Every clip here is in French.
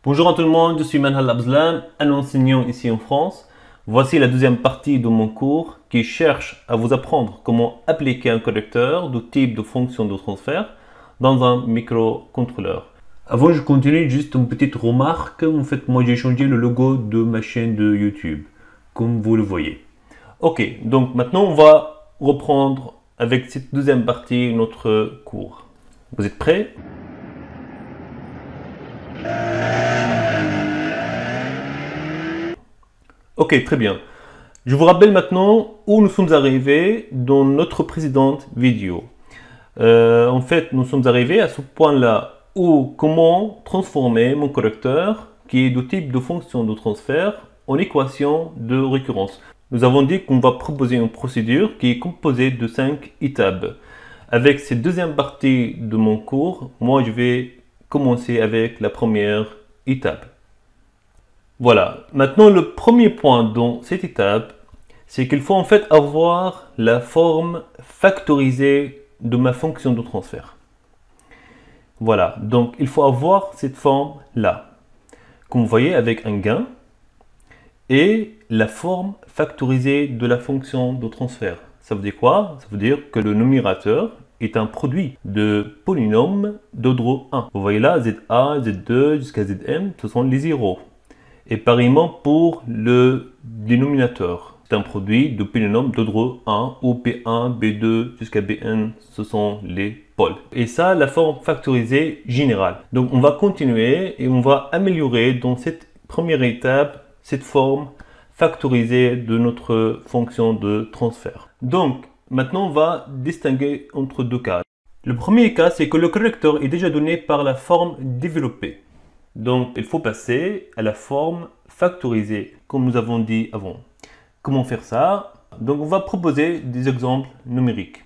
Bonjour à tout le monde, je suis Manhal Abzlan, un enseignant ici en France. Voici la deuxième partie de mon cours qui cherche à vous apprendre comment appliquer un correcteur de type de fonction de transfert dans un microcontrôleur. Avant je continue, juste une petite remarque. En fait, moi j'ai changé le logo de ma chaîne de YouTube, comme vous le voyez. Ok, donc maintenant on va reprendre avec cette deuxième partie notre cours. Vous êtes prêts? Ok, très bien. Je vous rappelle maintenant où nous sommes arrivés dans notre précédente vidéo. En fait, nous sommes arrivés à ce point-là où comment transformer mon correcteur qui est de type de fonction de transfert en équation de récurrence. Nous avons dit qu'on va proposer une procédure qui est composée de 5 étapes. Avec cette deuxième partie de mon cours, moi je vais commencer avec la première étape. Voilà, maintenant le premier point dans cette étape, c'est qu'il faut en fait avoir la forme factorisée de ma fonction de transfert. Voilà, donc il faut avoir cette forme-là, comme vous voyez avec un gain, et la forme factorisée de la fonction de transfert. Ça veut dire quoi? Ça veut dire que le numérateur est un produit de polynômes d'ordre 1. Vous voyez là, ZA, Z2 jusqu'à Zm, ce sont les zéros. Et pareillement pour le dénominateur. C'est un produit de polynômes d'ordre 1 où P1, B2 jusqu'à Bn, ce sont les pôles. Et ça, la forme factorisée générale. Donc on va continuer et on va améliorer dans cette première étape cette forme factorisée de notre fonction de transfert. Donc maintenant on va distinguer entre deux cas. Le premier cas, c'est que le correcteur est déjà donné par la forme développée. Donc, il faut passer à la forme factorisée, comme nous avons dit avant. Comment faire ça? Donc, on va proposer des exemples numériques.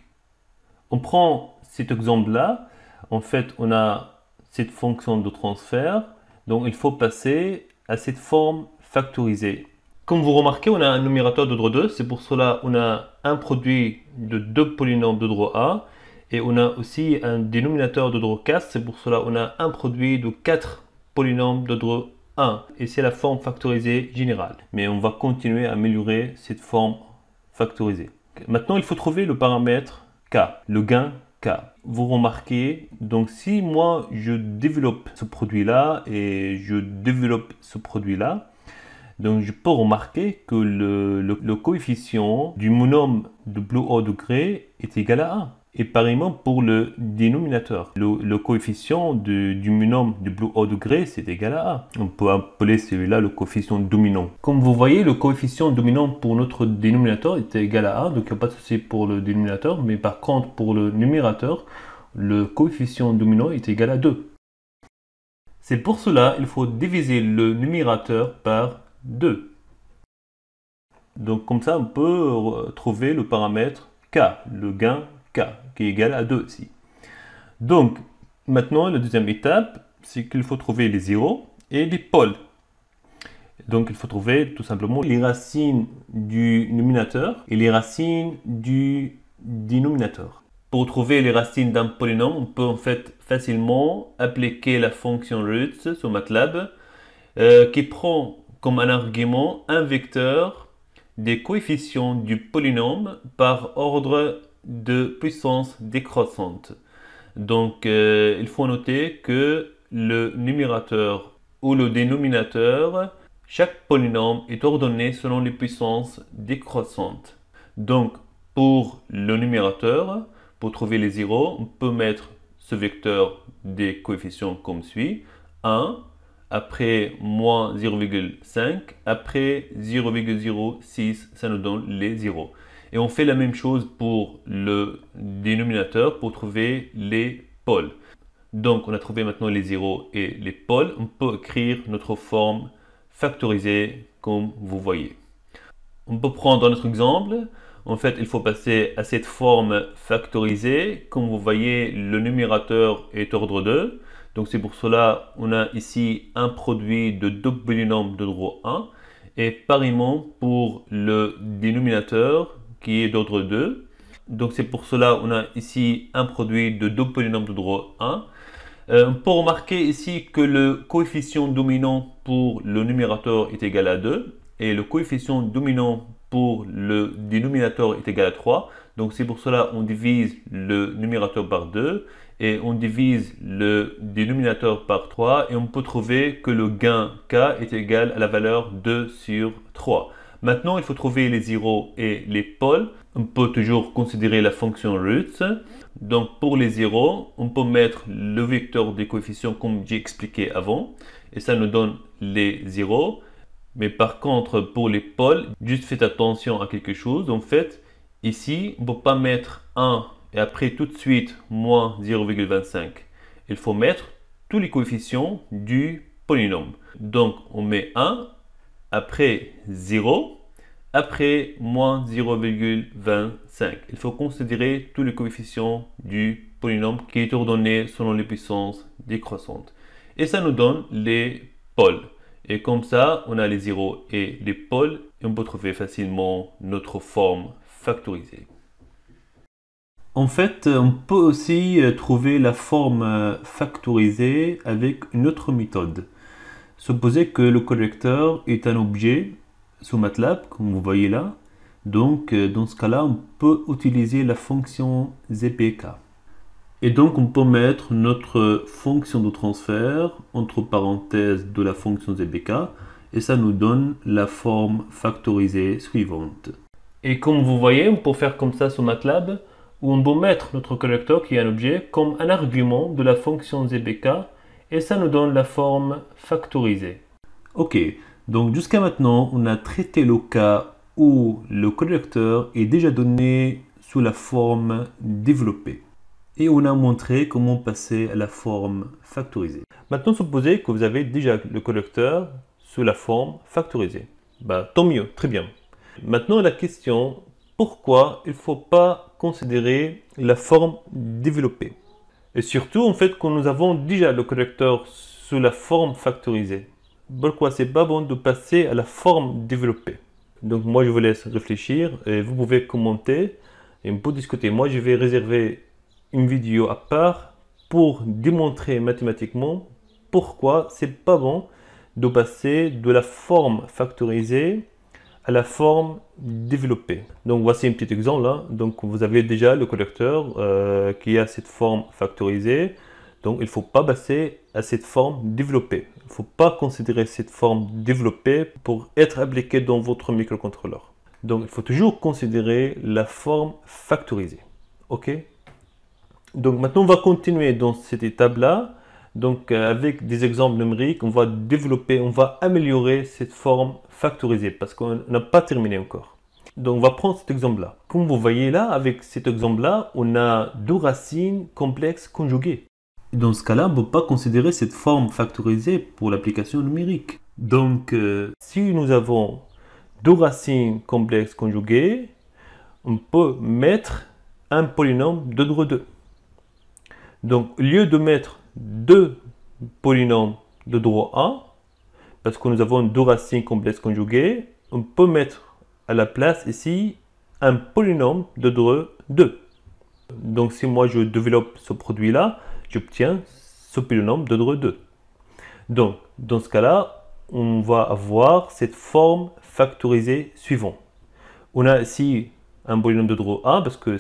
On prend cet exemple-là. En fait, on a cette fonction de transfert. Donc, il faut passer à cette forme factorisée. Comme vous remarquez, on a un numérateur d'ordre 2. C'est pour cela qu'on a un produit de deux polynômes d'ordre A. Et on a aussi un dénominateur d'ordre 4. C'est pour cela qu'on a un produit de 4 polynôme d'ordre 1 et c'est la forme factorisée générale. Mais on va continuer à améliorer cette forme factorisée. Maintenant, il faut trouver le paramètre k, le gain k. Vous remarquez, donc si moi je développe ce produit-là et je développe ce produit-là, donc je peux remarquer que le coefficient du monôme de plus haut degré est égal à 1. Et pareillement pour le dénominateur. Le coefficient du monôme de plus haut degré, c'est égal à 1. On peut appeler celui-là le coefficient dominant. Comme vous voyez, le coefficient dominant pour notre dénominateur est égal à 1, donc il n'y a pas de souci pour le dénominateur. Mais par contre, pour le numérateur, le coefficient dominant est égal à 2. C'est pour cela qu'il faut diviser le numérateur par 2. Donc comme ça, on peut trouver le paramètre k, le gain k, qui est égal à 2 ici. Donc, maintenant, la deuxième étape, c'est qu'il faut trouver les zéros et les pôles. Donc, il faut trouver tout simplement les racines du numérateur et les racines du dénominateur. Pour trouver les racines d'un polynôme, on peut en fait facilement appliquer la fonction roots sur MATLAB qui prend comme un argument un vecteur des coefficients du polynôme par ordre de puissance décroissante. Donc, il faut noter que le numérateur ou le dénominateur, chaque polynôme est ordonné selon les puissances décroissantes. Donc, pour le numérateur, pour trouver les zéros, on peut mettre ce vecteur des coefficients comme suit. 1, après moins 0,5, après 0,06, ça nous donne les zéros. Et on fait la même chose pour le dénominateur pour trouver les pôles. Donc, on a trouvé maintenant les zéros et les pôles. On peut écrire notre forme factorisée comme vous voyez. On peut prendre notre exemple. En fait, il faut passer à cette forme factorisée. Comme vous voyez, le numérateur est ordre 2. Donc, c'est pour cela qu'on a ici un produit de deux polynômes d'ordre 1. Et pareillement pour le dénominateur, qui est d'ordre 2. Donc c'est pour cela qu'on a ici un produit de deux polynômes d'ordre 1. On peut remarquer ici que le coefficient dominant pour le numérateur est égal à 2 et le coefficient dominant pour le dénominateur est égal à 3. Donc c'est pour cela qu'on divise le numérateur par 2 et on divise le dénominateur par 3 et on peut trouver que le gain k est égal à la valeur 2 sur 3. Maintenant, il faut trouver les zéros et les pôles. On peut toujours considérer la fonction roots. Donc pour les zéros, on peut mettre le vecteur des coefficients comme j'ai expliqué avant. Et ça nous donne les zéros. Mais par contre, pour les pôles, juste faites attention à quelque chose. En fait, ici, on ne peut pas mettre 1 et après tout de suite moins 0,25. Il faut mettre tous les coefficients du polynôme. Donc on met 1, après 0, après moins 0,25. Il faut considérer tous les coefficients du polynôme qui est ordonné selon les puissances décroissantes. Et ça nous donne les pôles. Et comme ça, on a les zéros et les pôles et on peut trouver facilement notre forme factorisée. En fait, on peut aussi trouver la forme factorisée avec une autre méthode. Supposez que le collecteur est un objet sous MATLAB, comme vous voyez là. Donc, dans ce cas-là, on peut utiliser la fonction ZPK. Et donc, on peut mettre notre fonction de transfert entre parenthèses de la fonction ZPK et ça nous donne la forme factorisée suivante. Et comme vous voyez, on peut faire comme ça sur MATLAB, où on peut mettre notre collecteur qui est un objet comme un argument de la fonction ZPK et ça nous donne la forme factorisée. Ok, donc jusqu'à maintenant, on a traité le cas où le collecteur est déjà donné sous la forme développée. Et on a montré comment passer à la forme factorisée. Maintenant, supposez que vous avez déjà le collecteur sous la forme factorisée. Tant mieux, très bien. Maintenant, la question, pourquoi il ne faut pas considérer la forme développée? Et surtout, en fait, quand nous avons déjà le collecteur sous la forme factorisée. Pourquoi c'est pas bon de passer à la forme développée? Donc moi, je vous laisse réfléchir et vous pouvez commenter et on peut discuter. Moi, je vais réserver une vidéo à part pour démontrer mathématiquement pourquoi c'est pas bon de passer de la forme factorisée à la forme développée. Donc voici un petit exemple là. Donc vous avez déjà le collecteur qui a cette forme factorisée. Donc il ne faut pas passer à cette forme développée. Il ne faut pas considérer cette forme développée pour être appliquée dans votre microcontrôleur. Donc il faut toujours considérer la forme factorisée. Ok? Donc maintenant on va continuer dans cette étape-là. Donc avec des exemples numériques, on va développer, on va améliorer cette forme factorisée parce qu'on n'a pas terminé encore. Donc on va prendre cet exemple-là. Comme vous voyez là, avec cet exemple-là, on a deux racines complexes conjuguées. Et dans ce cas-là, on ne peut pas considérer cette forme factorisée pour l'application numérique. Donc si nous avons deux racines complexes conjuguées, on peut mettre un polynôme d'ordre 2. Donc au lieu de mettre deux polynômes de droit A, parce que nous avons deux racines complexes conjuguées, on peut mettre à la place ici un polynôme de droit 2. Donc si moi je développe ce produit-là, j'obtiens ce polynôme de droit 2. Donc dans ce cas-là, on va avoir cette forme factorisée suivante. On a ici un polynôme de droit A parce que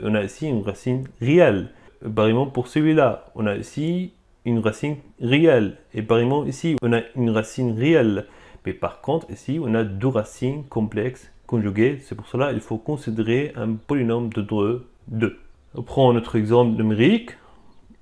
on a ici une racine réelle. Pareillement pour celui-là, on a ici une racine réelle. Et pareillement ici, on a une racine réelle. Mais par contre, ici, on a deux racines complexes conjuguées. C'est pour cela qu'il faut considérer un polynôme de droit 2. On prend notre exemple numérique.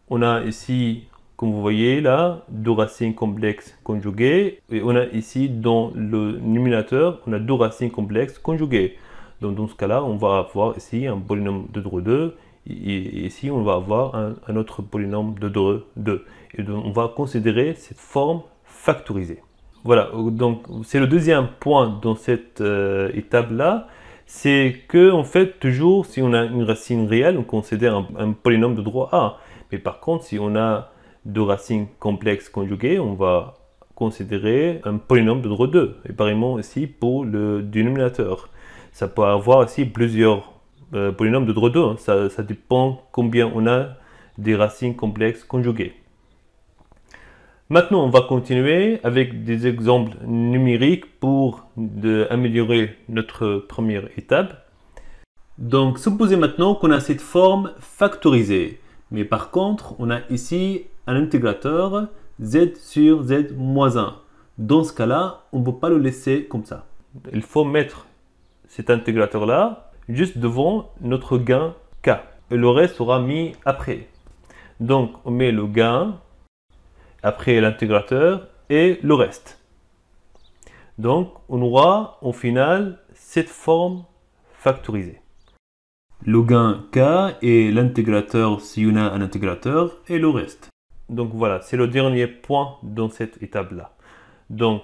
On a ici, comme vous voyez là, deux racines complexes conjuguées. Et on a ici, dans le numérateur, on a deux racines complexes conjuguées. Donc dans ce cas-là, on va avoir ici un polynôme de droit 2. Et ici, on va avoir un autre polynôme de droit 2. Et donc, on va considérer cette forme factorisée. Voilà, donc c'est le deuxième point dans cette étape-là. C'est que, en fait, toujours, si on a une racine réelle, on considère un polynôme de droit A. Mais par contre, si on a deux racines complexes conjuguées, on va considérer un polynôme de droit 2. Et pareillement ici pour le dénominateur. Ça peut avoir aussi plusieurs polynôme de droit 2, hein. Ça dépend combien on a des racines complexes conjuguées. Maintenant, on va continuer avec des exemples numériques pour améliorer notre première étape. Donc, supposez maintenant qu'on a cette forme factorisée. Mais par contre, on a ici un intégrateur z sur z moins 1. Dans ce cas-là, on ne peut pas le laisser comme ça. Il faut mettre cet intégrateur-là juste devant notre gain k. Et le reste sera mis après. Donc, on met le gain après l'intégrateur et le reste. Donc, on aura au final cette forme factorisée. Le gain k et l'intégrateur si on a un intégrateur et le reste. Donc voilà, c'est le dernier point dans cette étape-là. Donc,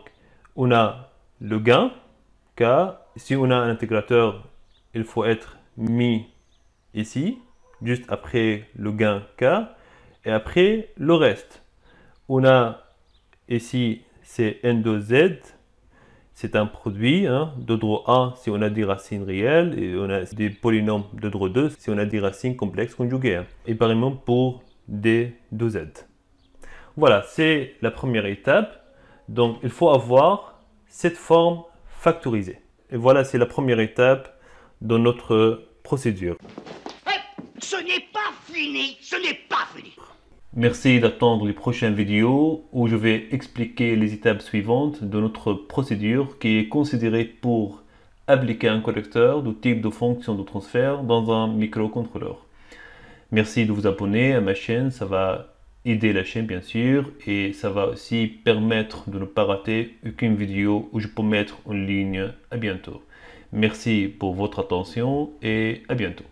on a le gain k. Si on a un intégrateur, il faut être mis ici, juste après le gain k, et après le reste. On a ici, c'est n de z, c'est un produit d'ordre 1 si on a des racines réelles, et on a des polynômes d'ordre 2 si on a des racines complexes conjuguées. Et pareillement pour d de z. Voilà, c'est la première étape. Donc, il faut avoir cette forme factorisée. Et voilà, c'est la première étape dans notre procédure. Ce n'est pas fini, ce n'est pas fini. Merci d'attendre les prochaines vidéos où je vais expliquer les étapes suivantes de notre procédure qui est considérée pour appliquer un correcteur du type de fonction de transfert dans un microcontrôleur. Merci de vous abonner à ma chaîne, ça va aider la chaîne bien sûr et ça va aussi permettre de ne pas rater aucune vidéo où je peux mettre en ligne. À bientôt. Merci pour votre attention et à bientôt.